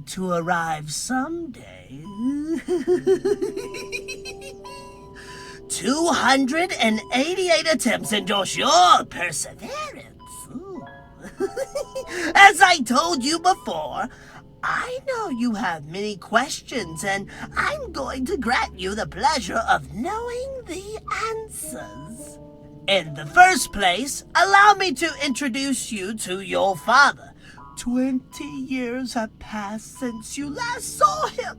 had to arrive someday. 288 attempts endorse your perseverance. Ooh. As I told you before, I know you have many questions, and I'm going to grant you the pleasure of knowing the answers. In the first place, allow me to introduce you to your father. 20 years have passed since you last saw him.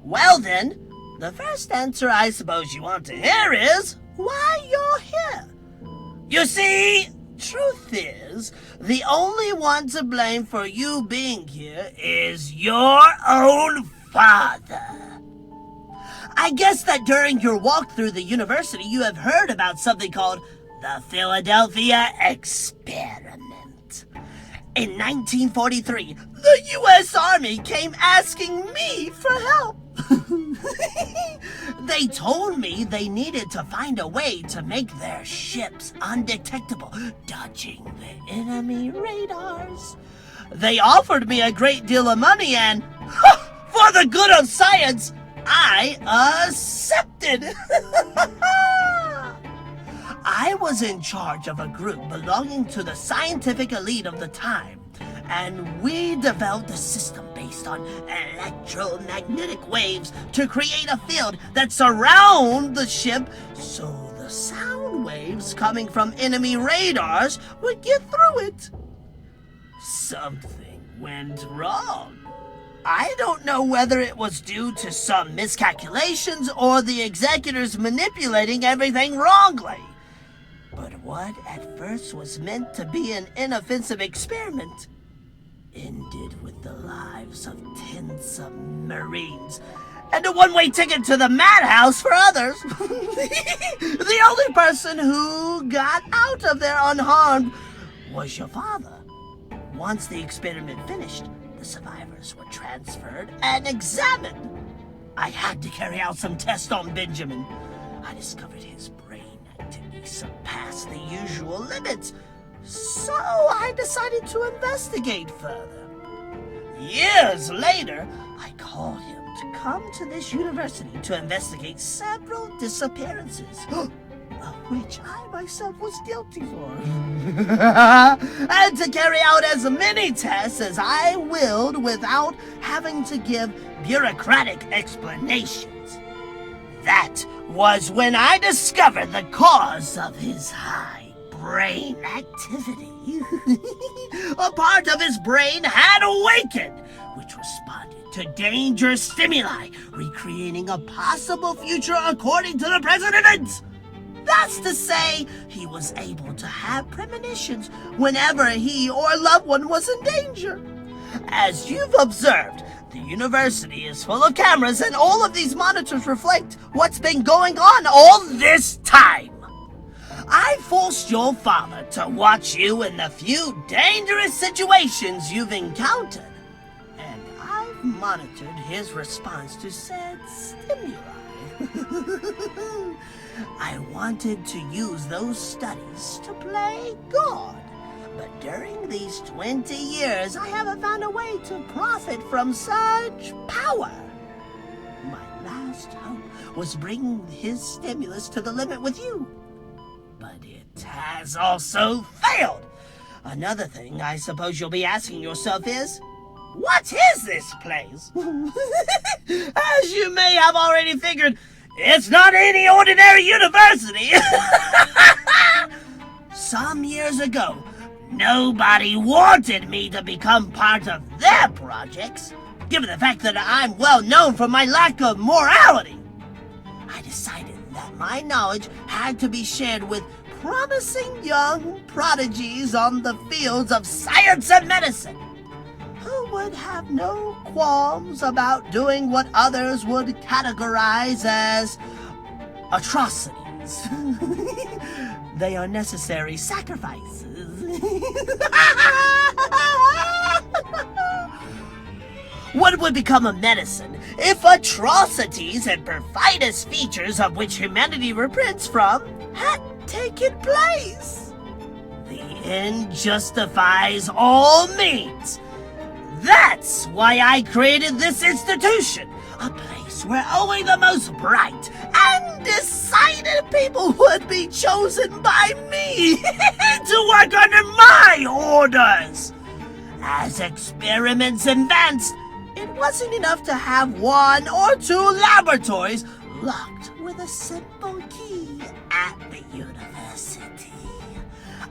Well then, the first answer I suppose you want to hear is why you're here. You see, truth is, the only one to blame for you being here is your own father. I guess that during your walk through the university, you have heard about something called the Philadelphia Experiment. In 1943, the U.S. Army came asking me for help. They told me they needed to find a way to make their ships undetectable, dodging the enemy radars. They offered me a great deal of money and, for the good of science, I accepted. I was in charge of a group belonging to the scientific elite of the time, and we developed a system based on electromagnetic waves to create a field that surrounds the ship so the sound waves coming from enemy radars would get through it. Something went wrong. I don't know whether it was due to some miscalculations or the executors manipulating everything wrongly. But what at first was meant to be an inoffensive experiment ended with the lives of 10 submarines and a one-way ticket to the madhouse for others. The only person who got out of there unharmed was your father. Once the experiment finished, the survivors were transferred and examined. I had to carry out some tests on Benjamin. I discovered his brain activity surpassed the usual limits, so I decided to investigate further. Years later, I called him to come to this university to investigate several disappearances, of which I myself was guilty for. And to carry out as many tests as I willed without having to give bureaucratic explanations. That was when I discovered the cause of his high brain activity. A part of his brain had awakened, which responded to dangerous stimuli, recreating a possible future according to the president. That's to say, he was able to have premonitions whenever he or a loved one was in danger. As you've observed, the university is full of cameras, and all of these monitors reflect what's been going on all this time. I forced your father to watch you in the few dangerous situations you've encountered, and I've monitored his response to said stimuli. I wanted to use those studies to play God, but during these 20 years, I haven't found a way to profit from such power. My last hope was bringing his stimulus to the limit with you, but it has also failed. Another thing I suppose you'll be asking yourself is, what is this place? As you may have already figured, it's not any ordinary university. Some years ago, nobody wanted me to become part of their projects, given the fact that I'm well known for my lack of morality. I decided that my knowledge had to be shared with promising young prodigies on the fields of science and medicine, who would have no qualms about doing what others would categorize as atrocities. They are necessary sacrifices. What would become of medicine if atrocities and perfidious features of which humanity reprints from had taken place? The end justifies all means. That's why I created this institution. A place where only the most bright and decided people would be chosen by me to work under my orders. As experiments advanced, it wasn't enough to have 1 or 2 laboratories locked with a simple key at the university.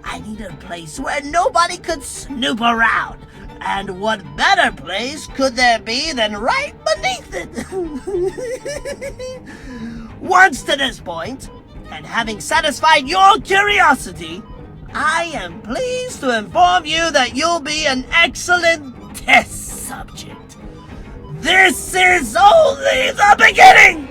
I needed a place where nobody could snoop around. And what better place could there be than right beneath it? Once to this point, and having satisfied your curiosity, I am pleased to inform you that you'll be an excellent test subject. This is only the beginning!